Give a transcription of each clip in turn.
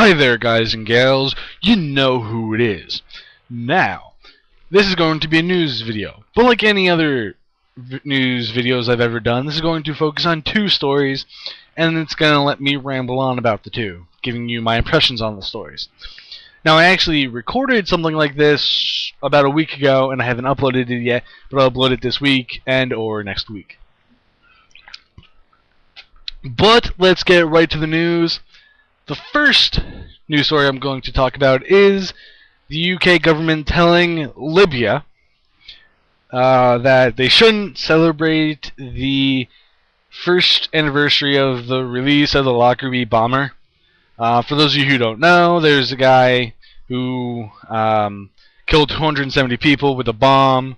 Hi there, guys and gals. You know who it is. Now, this is going to be a news video, but like any other news videos I've ever done, this is going to focus on two stories, and it's going to let me ramble on about the two, giving you my impressions on the stories. Now, I actually recorded something like this about a week ago, and I haven't uploaded it yet, but I'll upload it this week and or next week. But let's get right to the news. The first news story I'm going to talk about is the UK government telling Libya that they shouldn't celebrate the first anniversary of the release of the Lockerbie bomber. For those of you who don't know, there's a guy who killed 270 people with a bomb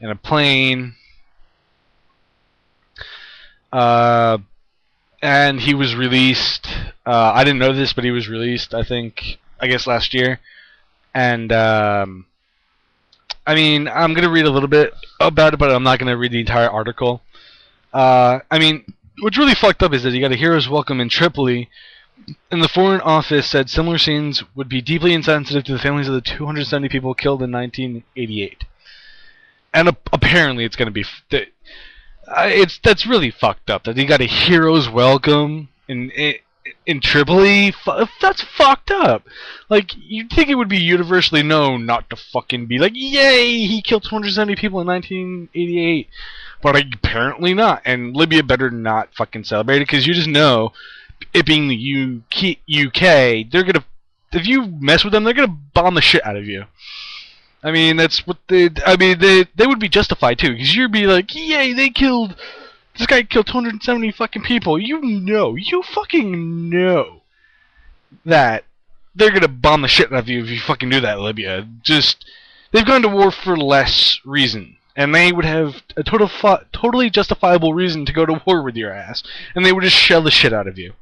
in a plane. And he was released. I didn't know this, but he was released, I guess last year. And, I mean, I'm going to read a little bit about it, but I'm not going to read the entire article. I mean, what's really fucked up is that he got a hero's welcome in Tripoli, and the Foreign Office said similar scenes would be deeply insensitive to the families of the 270 people killed in 1988. And apparently it's going to be... that's really fucked up that he got a hero's welcome in Tripoli. That's fucked up. Like, you'd think it would be universally known not to fucking be like, yay, he killed 270 people in 1988, but apparently not. And Libya better not fucking celebrate it, because you just know, it being the UK, they're gonna, if you mess with them, they're gonna bomb the shit out of you. I mean, that's what they would be justified too, because you'd be like, yay, this guy killed 270 fucking people. You fucking know that they're gonna bomb the shit out of you if you fucking do that, Libya. Just, they've gone to war for less reason, and they would have a totally justifiable reason to go to war with your ass, and they would just shell the shit out of you.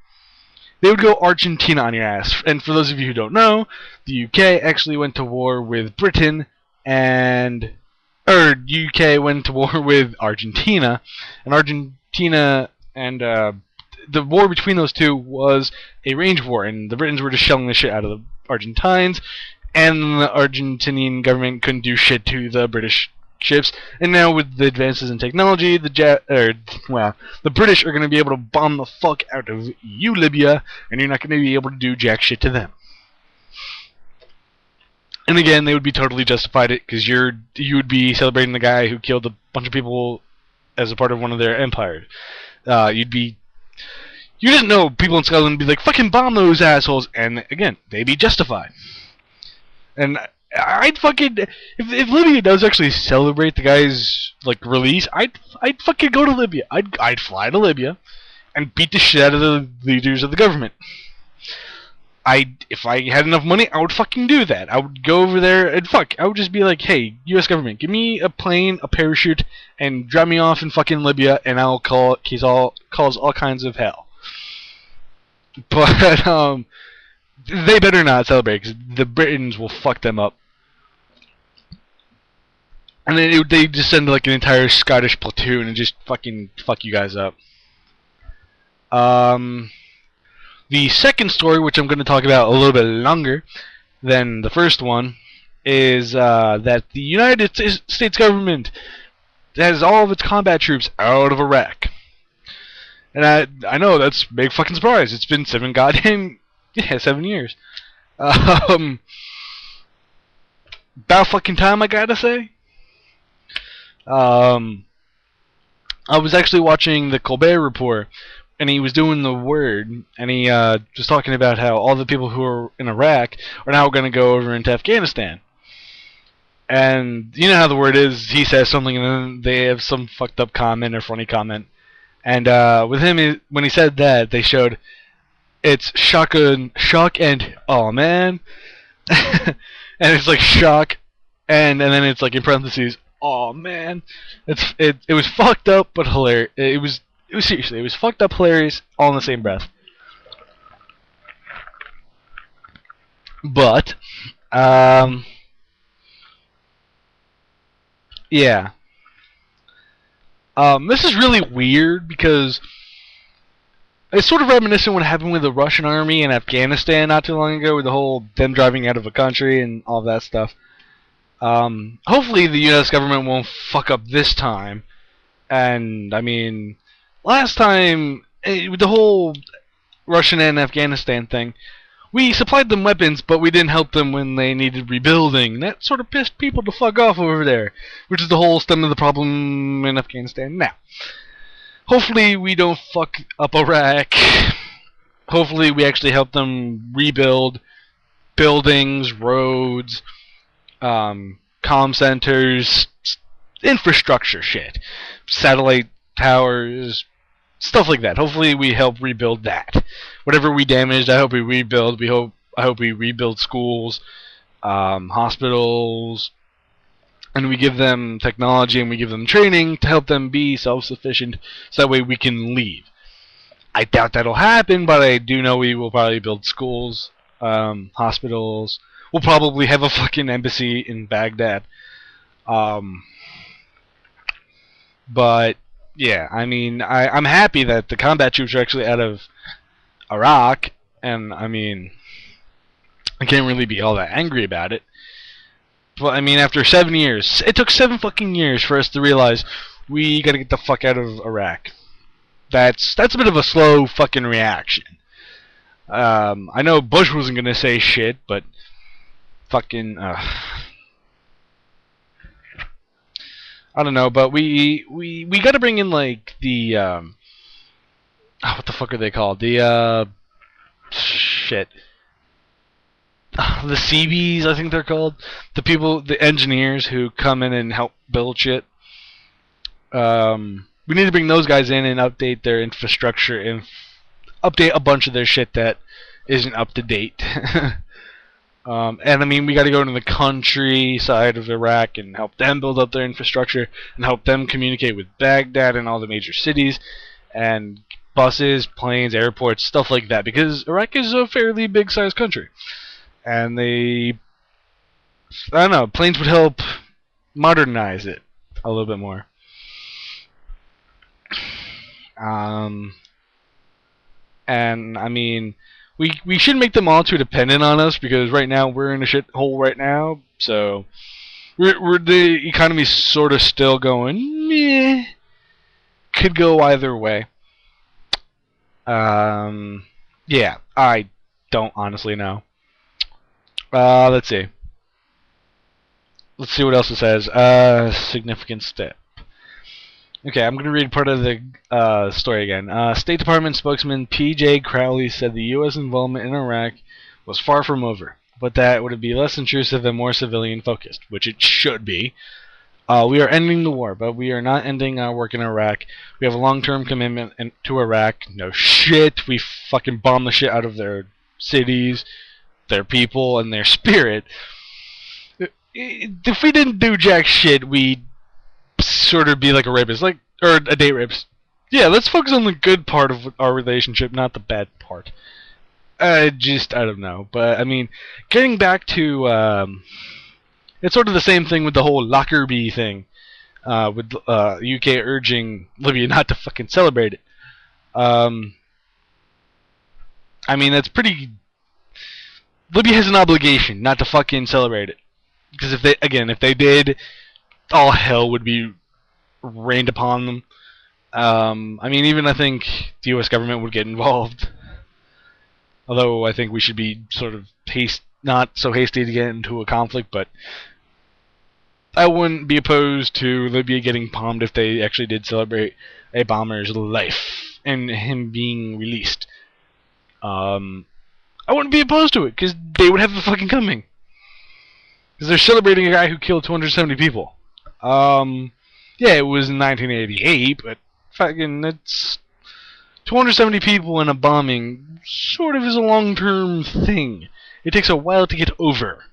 They would go Argentina on your ass. And for those of you who don't know, the UK actually went to war with Britain, UK went to war with Argentina, and the war between those two was a range war, and the Britons were just shelling the shit out of the Argentines, and the Argentinian government couldn't do shit to the British ships. And now with the advances in technology, the British are going to be able to bomb the fuck out of you, Libya, and you're not going to be able to do jack shit to them. And again, they would be totally justified it, because you would be celebrating the guy who killed a bunch of people as a part of one of their empires. You didn't know people in Scotland would be like, fucking bomb those assholes, and again, they'd be justified. And I'd fucking, if Libya does actually celebrate the guy's like release, I'd fucking go to Libya. I'd fly to Libya and beat the shit out of the leaders of the government. If I had enough money, I would fucking do that. I would go over there and I would just be like, hey, U.S. government, give me a plane, a parachute, and drop me off in fucking Libya, and I'll cause all kinds of hell. But they better not celebrate, because the Britons will fuck them up. And then they just send like an entire Scottish platoon and just fucking fuck you guys up. The second story, which I'm going to talk about a little bit longer than the first one, is that the United States government has all of its combat troops out of Iraq. And I know that's a big fucking surprise. It's been 7 years. About fucking time, I gotta say. I was actually watching the Colbert Report, and he was doing the word, and he was talking about how all the people who are in Iraq are now going to go over into Afghanistan. And you know how the word is, he says something and then they have some fucked up comment or funny comment. And with him, when he said that, they showed it's shock and oh man. And it's like shock, and then it's like in parentheses, oh man. It was fucked up but hilarious. It was seriously, it was fucked up, hilarious, all in the same breath. But yeah. This is really weird because It's sort of reminiscent of what happened with the Russian army in Afghanistan not too long ago, with the whole them driving out of a country and all that stuff. Hopefully the U.S. government won't fuck up this time. And I mean, last time with the whole Russian and Afghanistan thing, we supplied them weapons, but we didn't help them when they needed rebuilding. That sort of pissed people to fuck off over there, which is the whole stem of the problem in Afghanistan now. Hopefully we don't fuck up Iraq. Hopefully we actually help them rebuild buildings, roads, comm centers, infrastructure shit, satellite towers, stuff like that. Hopefully we help rebuild that. Whatever we damaged, I hope we rebuild. I hope we rebuild schools, hospitals, and we give them technology and we give them training to help them be self-sufficient, so that way we can leave. I doubt that'll happen, but I do know we will probably build schools, hospitals. We'll probably have a fucking embassy in Baghdad. But yeah, I mean, I'm happy that the combat troops are actually out of Iraq, and I mean, I can't really be all that angry about it. But I mean, after 7 years, it took 7 fucking years for us to realize we gotta get the fuck out of Iraq. That's a bit of a slow fucking reaction. I know Bush wasn't gonna say shit, but fucking I don't know, but we got to bring in like the what the fuck are they called? The shit. The CBs, I think they're called. The people, the engineers who come in and help build shit. We need to bring those guys in and update their infrastructure and update a bunch of their shit that isn't up to date. And I mean, we got to go into the countryside of Iraq and help them build up their infrastructure and help them communicate with Baghdad and all the major cities and buses, planes, airports, stuff like that. Because Iraq is a fairly big-sized country, and I don't know, planes would help modernize it a little bit more. And I mean, we shouldn't make them all too dependent on us, because right now we're in a shithole right now. So we're the economy's sort of still going. Meh. Could go either way. Yeah, I don't honestly know. Let's see. Let's see what else it says. Significant step. Okay, I'm going to read part of the story again. State Department spokesman P.J. Crowley said the U.S. involvement in Iraq was far from over, but that it would be less intrusive and more civilian-focused, which it should be. We are ending the war, but we are not ending our work in Iraq. We have a long-term commitment to Iraq. No shit, we fucking bomb the shit out of their cities, their people, and their spirit. If we didn't do jack shit, we'd sort of be like a rapist, or a date rapist. Yeah, let's focus on the good part of our relationship, not the bad part. I don't know. But, I mean, getting back to, it's sort of the same thing with the whole Lockerbie thing, with UK urging Libya not to fucking celebrate it. I mean, that's pretty... Libya has an obligation not to fucking celebrate it. Because if they did, all hell would be rained upon them. I mean, even I think the U.S. government would get involved. Although I think we should be sort of not so hasty to get into a conflict, but I wouldn't be opposed to Libya getting bombed if they actually did celebrate a bomber's life and him being released. I wouldn't be opposed to it, because they would have the fucking coming. Because they're celebrating a guy who killed 270 people. Yeah, it was in 1988, but fucking, it's 270 people in a bombing sort of is a long-term thing. It takes a while to get over.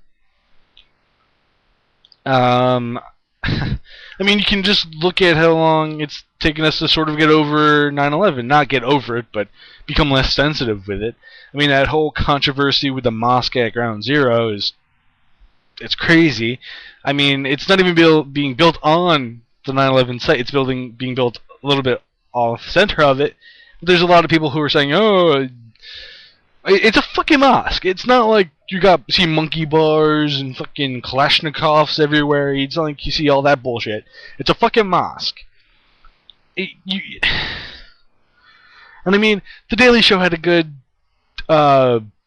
I mean, you can just look at how long it's taken us to sort of get over 9/11. Not get over it, but become less sensitive with it. I mean, that whole controversy with the mosque at Ground Zero it's crazy. I mean, it's not even being built on the 9/11 site. It's being built a little bit off center of it, There's a lot of people who are saying, oh, it's a fucking mosque. It's not like you see monkey bars and fucking Kalashnikovs everywhere. It's not like you see all that bullshit. It's a fucking mosque. And I mean, The Daily Show had a good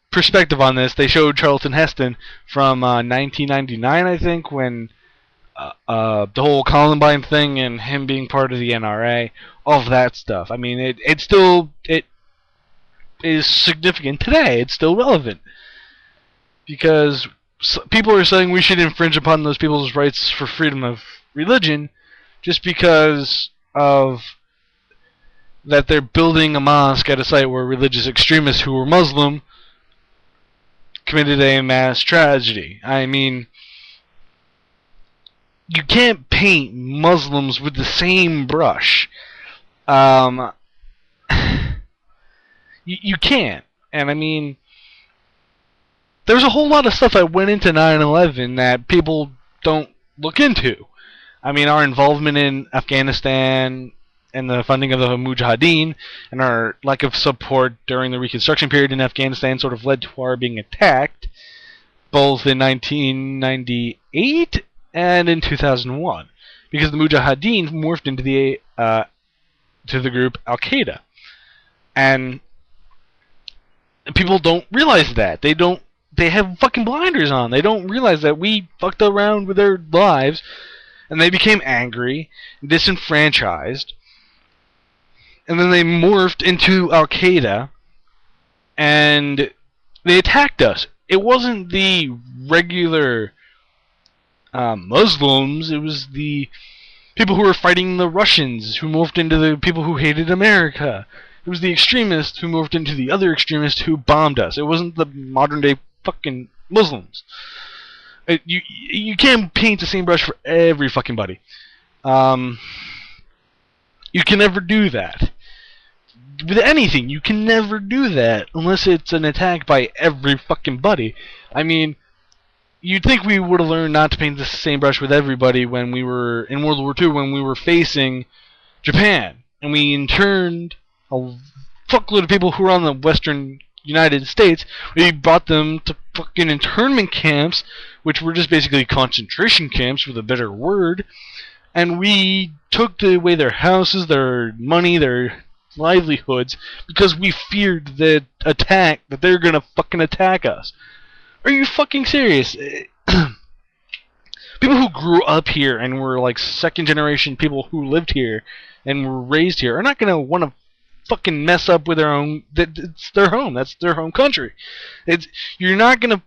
perspective on this. They showed Charlton Heston from 1999, I think, when the whole Columbine thing and him being part of the NRA, all of that stuff. I mean, it is significant today. It's still relevant because people are saying we should infringe upon those people's rights for freedom of religion just because of that they're building a mosque at a site where religious extremists who were Muslim committed a mass tragedy. I mean, you can't paint Muslims with the same brush. You can't. And I mean, there's a whole lot of stuff that went into 9/11 that people don't look into. I mean, our involvement in Afghanistan and the funding of the Mujahideen and our lack of support during the Reconstruction period in Afghanistan sort of led to our being attacked both in 1998 and in 2001 because the Mujahideen morphed into the group Al-Qaeda. And people don't realize that. They have fucking blinders on. They don't realize that we fucked around with their lives and they became angry, disenfranchised, and then they morphed into Al-Qaeda and they attacked us. It wasn't the regular Muslims. It was the people who were fighting the Russians who morphed into the people who hated America. It was the extremists who morphed into the other extremists who bombed us. It wasn't the modern day fucking Muslims. You can't paint the same brush for every fucking buddy. You can never do that. With anything, you can never do that unless it's an attack by every fucking buddy. I mean, you'd think we would have learned not to paint the same brush with everybody when we were in World War II, when we were facing Japan, and we interned a fuckload of people who were on the Western United States. We brought them to fucking internment camps, which were just basically concentration camps, with a better word, and we took away their houses, their money, their livelihoods, because we feared the attack, that they're gonna fucking attack us. Are you fucking serious? People who grew up here and were like second generation people who lived here and were raised here are not gonna want to fucking mess up with their own. It's their home. That's their home country. You're not gonna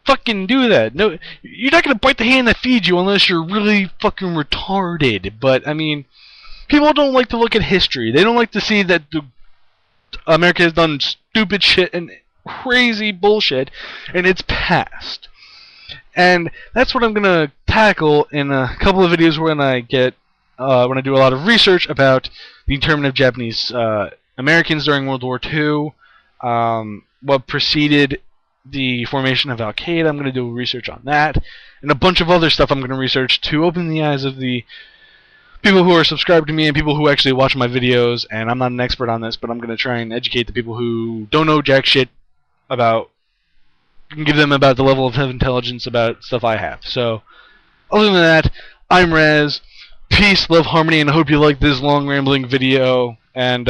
fucking do that. No, you're not gonna bite the hand that feeds you unless you're really fucking retarded. But I mean, people don't like to look at history. They don't like to see that America has done stupid shit and crazy bullshit in its past. And that's what I'm gonna tackle in a couple of videos when I do a lot of research about the internment of Japanese Americans during World War II, what preceded the formation of Al-Qaeda. I'm going to do research on that, and a bunch of other stuff I'm going to research to open the eyes of the people who are subscribed to me and people who actually watch my videos. And I'm not an expert on this, but I'm going to try and educate the people who don't know jack shit about, and give them about the level of intelligence about stuff I have. So, other than that, I'm Rez. Peace, love, harmony, and I hope you like this long rambling video. And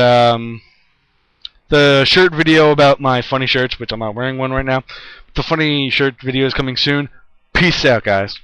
the shirt video about my funny shirts, which I'm not wearing one right now, the funny shirt video is coming soon. Peace out, guys.